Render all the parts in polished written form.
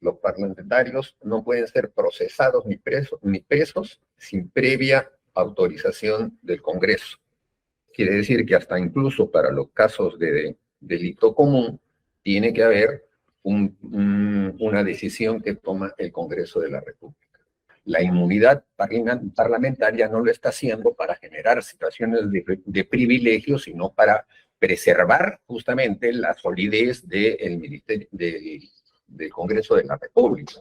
Los parlamentarios no pueden ser procesados ni presos sin previa autorización del Congreso. Quiere decir que hasta incluso para los casos de delito común tiene que haber una decisión que toma el Congreso de la República. La inmunidad parlamentaria no lo está haciendo para generar situaciones de privilegio, sino para preservar justamente la solidez del Congreso de la República.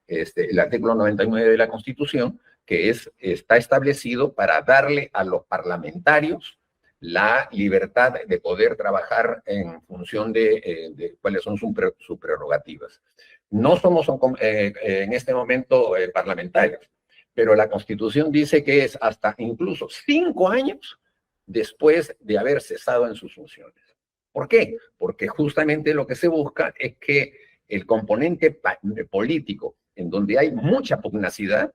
El artículo 99 de la Constitución, que está establecido para darle a los parlamentarios la libertad de poder trabajar en función de cuáles son sus prerrogativas. No somos en este momento parlamentarios, pero la Constitución dice que es hasta incluso 5 años después de haber cesado en sus funciones. ¿Por qué? Porque justamente lo que se busca es que el componente político, en donde hay mucha pugnacidad,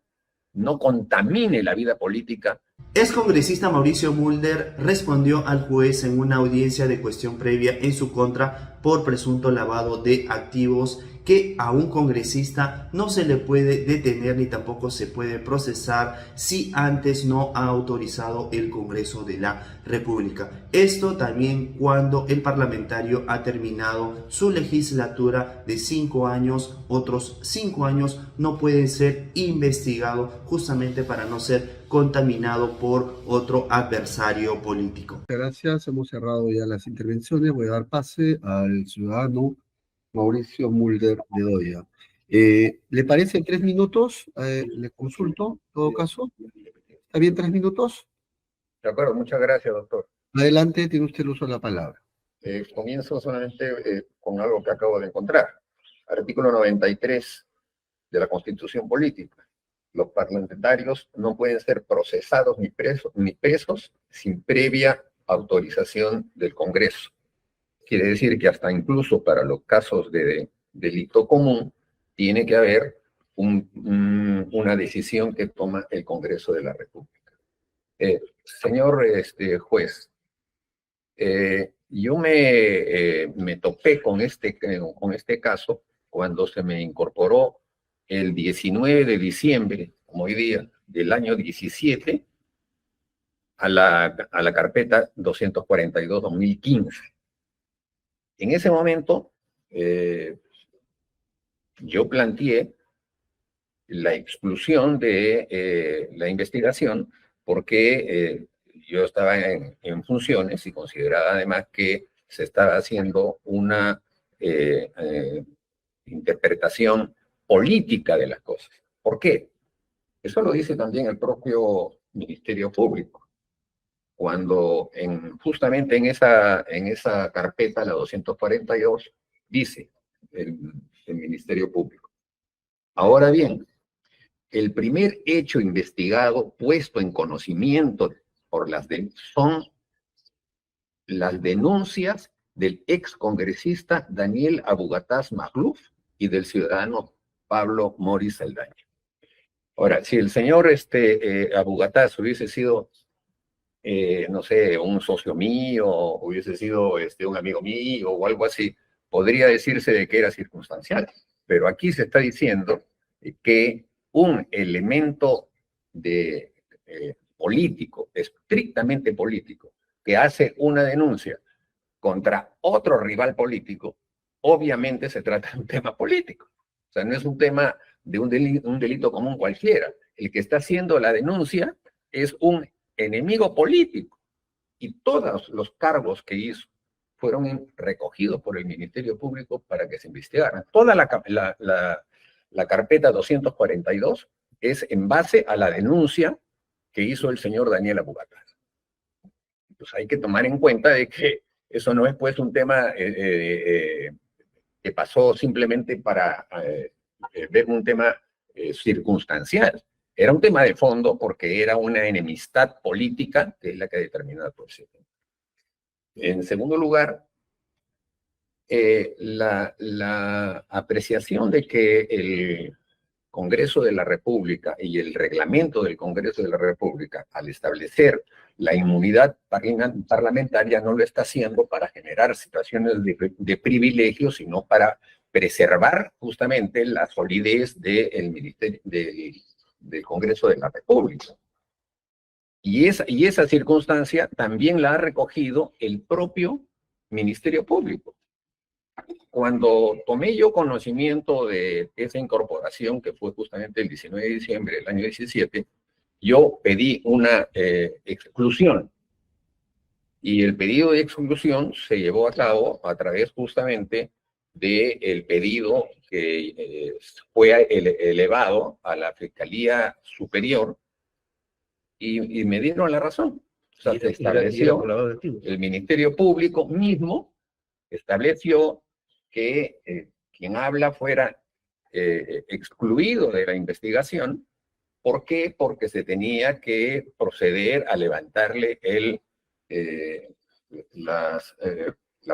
no contamine la vida política. Excongresista Mauricio Mulder respondió al juez en una audiencia de cuestión previa en su contra por presunto lavado de activos que a un congresista no se le puede detener ni tampoco se puede procesar si antes no ha autorizado el Congreso de la República. Esto también cuando el parlamentario ha terminado su legislatura de 5 años, otros 5 años no pueden ser investigados justamente para no ser contaminado por otro adversario político. Gracias, hemos cerrado ya las intervenciones. Voy a dar pase al ciudadano Mauricio Mulder Bedoya. ¿Le parece 3 minutos? Le consulto, en todo caso. ¿Está bien 3 minutos? De acuerdo, muchas gracias, doctor. Adelante, tiene usted el uso de la palabra. Comienzo solamente con algo que acabo de encontrar. Artículo 93 de la Constitución Política. Los parlamentarios no pueden ser procesados ni presos sin previa autorización del Congreso. Quiere decir que hasta incluso para los casos de delito común tiene que haber una decisión que toma el Congreso de la República. Señor juez, yo me topé con este caso cuando se me incorporó el 19 de diciembre, como hoy día, del año 17, a la carpeta 242-2015. En ese momento, yo planteé la exclusión de la investigación porque yo estaba en funciones y consideraba además que se estaba haciendo una interpretación política de las cosas. ¿Por qué? Eso lo dice también el propio Ministerio Público. Cuando justamente en esa carpeta, la 242, dice el Ministerio Público. Ahora bien, el primer hecho investigado puesto en conocimiento son las denuncias del excongresista Daniel Abugataz Magluf y del ciudadano Pablo Moris Saldaña. Ahora, si el señor Abugataz hubiese sido no sé, un socio mío, hubiese sido un amigo mío o algo así, podría decirse de que era circunstancial. Pero aquí se está diciendo que un elemento político, estrictamente político, que hace una denuncia contra otro rival político, obviamente se trata de un tema político. O sea, no es un tema de un delito común cualquiera. El que está haciendo la denuncia es un enemigo político, y todos los cargos que hizo fueron recogidos por el Ministerio Público para que se investigaran. Toda la carpeta 242 es en base a la denuncia que hizo el señor Daniel Abugataz. Pues hay que tomar en cuenta de que eso no es pues un tema que pasó simplemente para ver un tema circunstancial. Era un tema de fondo porque era una enemistad política que es la que determina el proceso. En segundo lugar, la apreciación de que el Congreso de la República y el reglamento del Congreso de la República, al establecer la inmunidad parlamentaria, no lo está haciendo para generar situaciones de privilegio, sino para preservar justamente la solidez del ministerio, del Congreso de la República. Y esa circunstancia también la ha recogido el propio Ministerio Público. Cuando tomé yo conocimiento de esa incorporación, que fue justamente el 19 de diciembre del año 17, yo pedí una exclusión. Y el pedido de exclusión se llevó a cabo a través justamente del pedido que fue elevado a la Fiscalía Superior y me dieron la razón. O sea, se estableció, el Ministerio Público mismo estableció que quien habla fuera excluido de la investigación. ¿Por qué? Porque se tenía que proceder a levantarle las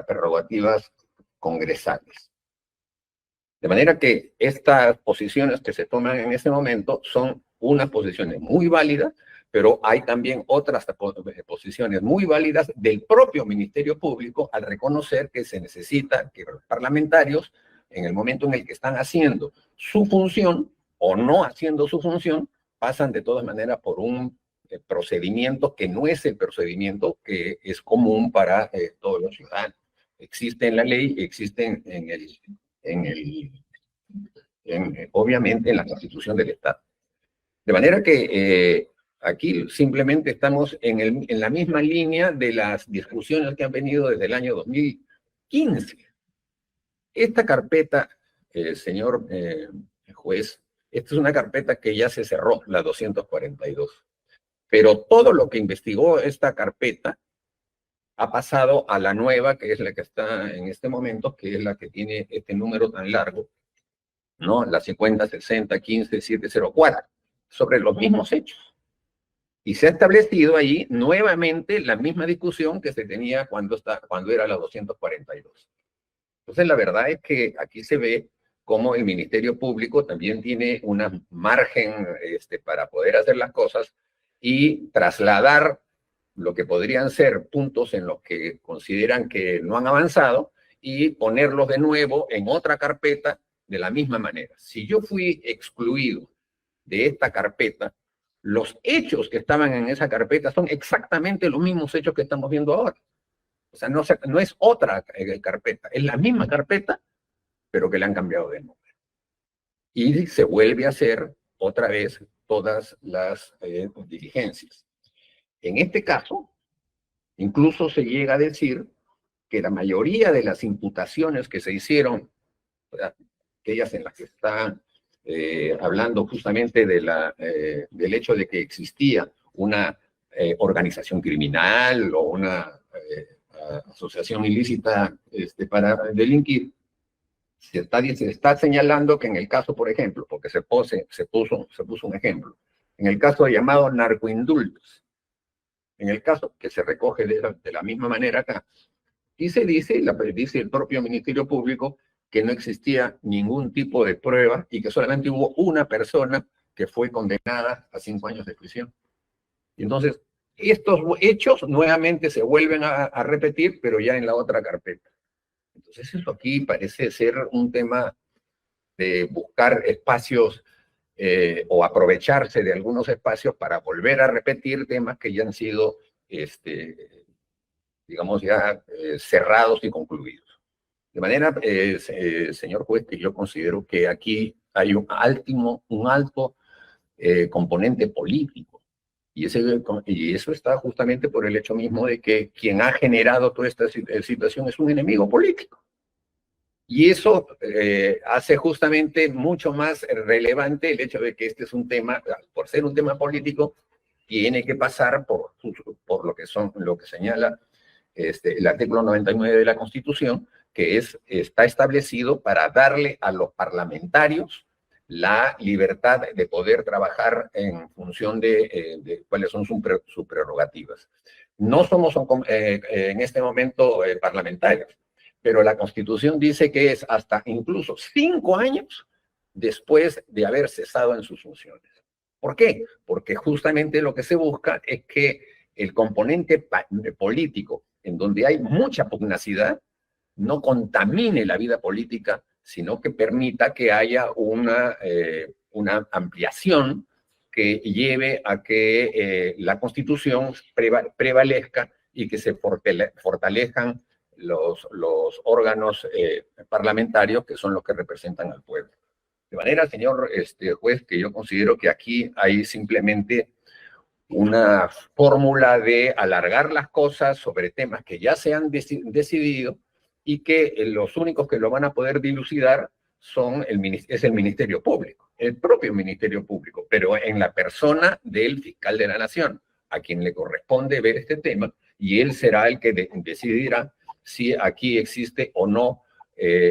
prerrogativas congresales. De manera que estas posiciones que se toman en ese momento son unas posiciones muy válidas, pero hay también otras posiciones muy válidas del propio Ministerio Público al reconocer que se necesita que los parlamentarios, en el momento en el que están haciendo su función o no haciendo su función, pasan de todas maneras por un procedimiento que no es el procedimiento que es común para todos los ciudadanos. Existe en la ley, existe obviamente en la Constitución del Estado. De manera que aquí simplemente estamos en la misma línea de las discusiones que han venido desde el año 2015. Esta carpeta, señor juez, esta es una carpeta que ya se cerró, la 242. Pero todo lo que investigó esta carpeta ha pasado a la nueva, que es la que está en este momento, que es la que tiene este número tan largo, ¿no? La 50, 60, 15, 704, sobre los mismos hechos. Y se ha establecido ahí nuevamente la misma discusión que se tenía cuando era la 242. Entonces, la verdad es que aquí se ve cómo el Ministerio Público también tiene un margen para poder hacer las cosas y trasladar lo que podrían ser puntos en los que consideran que no han avanzado y ponerlos de nuevo en otra carpeta de la misma manera. Si yo fui excluido de esta carpeta, los hechos que estaban en esa carpeta son exactamente los mismos hechos que estamos viendo ahora. O sea, no es otra carpeta, es la misma carpeta, pero que le han cambiado de nombre. Y se vuelve a hacer otra vez todas las diligencias. En este caso, incluso se llega a decir que la mayoría de las imputaciones que se hicieron, aquellas en las que están hablando justamente del hecho de que existía una organización criminal o una asociación ilícita para delinquir, se está señalando que en el caso, por ejemplo, porque se puso un ejemplo, en el caso llamado narcoindultos, en el caso que se recoge de la misma manera acá, y se dice el propio Ministerio Público que no existía ningún tipo de prueba y que solamente hubo una persona que fue condenada a 5 años de prisión. Y entonces, estos hechos nuevamente se vuelven a repetir, pero ya en la otra carpeta. Entonces, eso aquí parece ser un tema de buscar espacios o aprovecharse de algunos espacios para volver a repetir temas que ya han sido, digamos, ya cerrados y concluidos. De manera, señor juez, que yo considero que aquí hay un alto componente político. Y eso está justamente por el hecho mismo de que quien ha generado toda esta situación es un enemigo político. Y eso hace justamente mucho más relevante el hecho de que este es un tema, por ser un tema político, tiene que pasar por lo que señala el artículo 99 de la Constitución, que está establecido para darle a los parlamentarios la libertad de poder trabajar en función de cuáles son sus prerrogativas. No somos en este momento parlamentarios, pero la Constitución dice que es hasta incluso 5 años después de haber cesado en sus funciones. ¿Por qué? Porque justamente lo que se busca es que el componente político, en donde hay mucha pugnacidad, no contamine la vida política, sino que permita que haya una ampliación que lleve a que la Constitución prevalezca y que se fortalezcan los órganos parlamentarios, que son los que representan al pueblo. De manera, señor juez, que yo considero que aquí hay simplemente una fórmula de alargar las cosas sobre temas que ya se han decidido y que los únicos que lo van a poder dilucidar es el Ministerio Público, el propio Ministerio Público, pero en la persona del fiscal de la Nación, a quien le corresponde ver este tema, y él será el que decidirá si aquí existe o no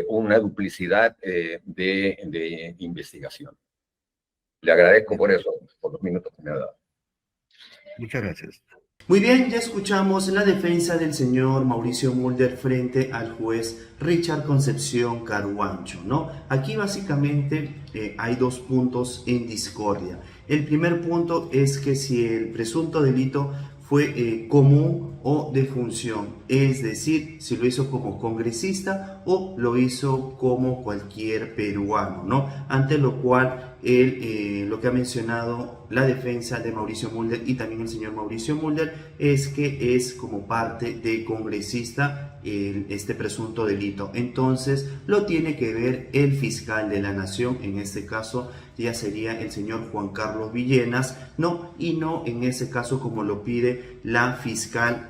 una duplicidad de investigación. Le agradezco por eso, por los minutos que me ha dado. Muchas gracias. Muy bien, ya escuchamos la defensa del señor Mauricio Mulder frente al juez Richard Concepción Carhuancho, ¿no? Aquí básicamente hay dos puntos en discordia. El primer punto es que si el presunto delito fue común o de función, es decir, si lo hizo como congresista o lo hizo como cualquier peruano, ¿no? Ante lo cual lo que ha mencionado la defensa de Mauricio Mulder y también el señor Mauricio Mulder es que es como parte de congresista este presunto delito. Entonces lo tiene que ver el fiscal de la Nación, en este caso ya sería el señor Juan Carlos Villenas, ¿no? Y no en ese caso como lo pide la fiscal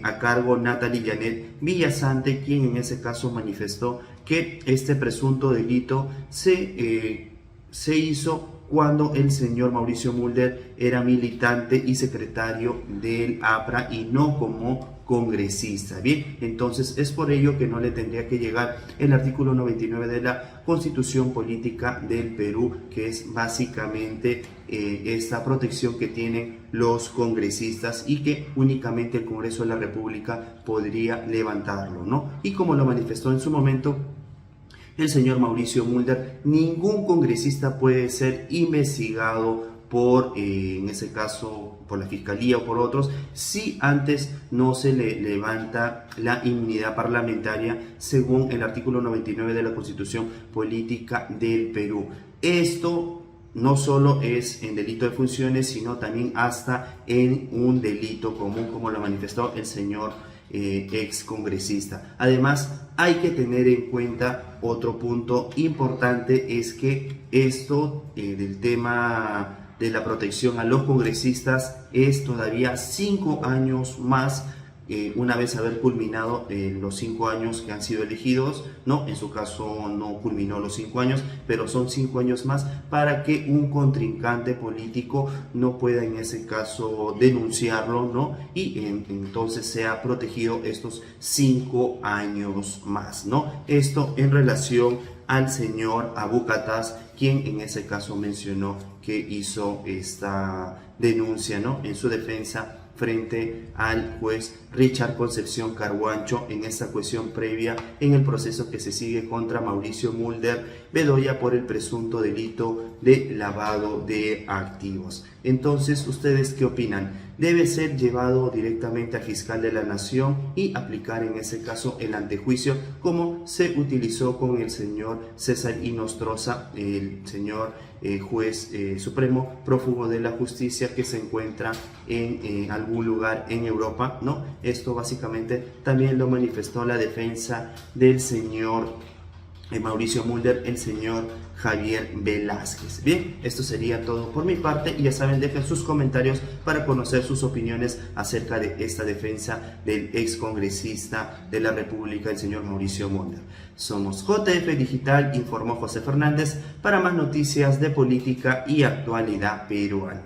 a cargo Natalie Janet Villasante, quien en ese caso manifestó que este presunto delito se hizo cuando el señor Mauricio Mulder era militante y secretario del APRA y no como congresista. Bien, entonces es por ello que no le tendría que llegar el artículo 99 de la Constitución Política del Perú, que es básicamente esta protección que tienen los congresistas y que únicamente el Congreso de la República podría levantarlo, ¿no? Y como lo manifestó en su momento el señor Mauricio Mulder, ningún congresista puede ser investigado por, en ese caso, por la Fiscalía o por otros, si antes no se le levanta la inmunidad parlamentaria según el artículo 99 de la Constitución Política del Perú. Esto no solo es en delito de funciones, sino también hasta en un delito común, como lo manifestó el señor ex congresista. Además, hay que tener en cuenta otro punto importante, es que esto del tema de la protección a los congresistas es todavía 5 años más, una vez haber culminado los 5 años que han sido elegidos, ¿no? En su caso no culminó los 5 años, pero son 5 años más para que un contrincante político no pueda en ese caso denunciarlo, ¿no? Y entonces sea protegido estos 5 años más, ¿no? Esto en relación al señor Abu Kataz, quien en ese caso mencionó que hizo esta denuncia, ¿no? En su defensa frente al juez Richard Concepción Carhuancho en esta cuestión previa en el proceso que se sigue contra Mauricio Mulder Bedoya por el presunto delito de lavado de activos. Entonces, ¿ustedes qué opinan? ¿Debe ser llevado directamente al fiscal de la Nación y aplicar en ese caso el antejuicio como se utilizó con el señor César Inostroza, el señor juez supremo prófugo de la justicia que se encuentra en algún lugar en Europa, ¿no? Esto básicamente también lo manifestó la defensa del señor Mauricio Mulder, el señor Javier Velázquez. Bien, esto sería todo por mi parte y ya saben, dejen sus comentarios para conocer sus opiniones acerca de esta defensa del ex congresista de la República, el señor Mauricio Mulder. Somos JF Digital, informó José Fernández para más noticias de política y actualidad peruana.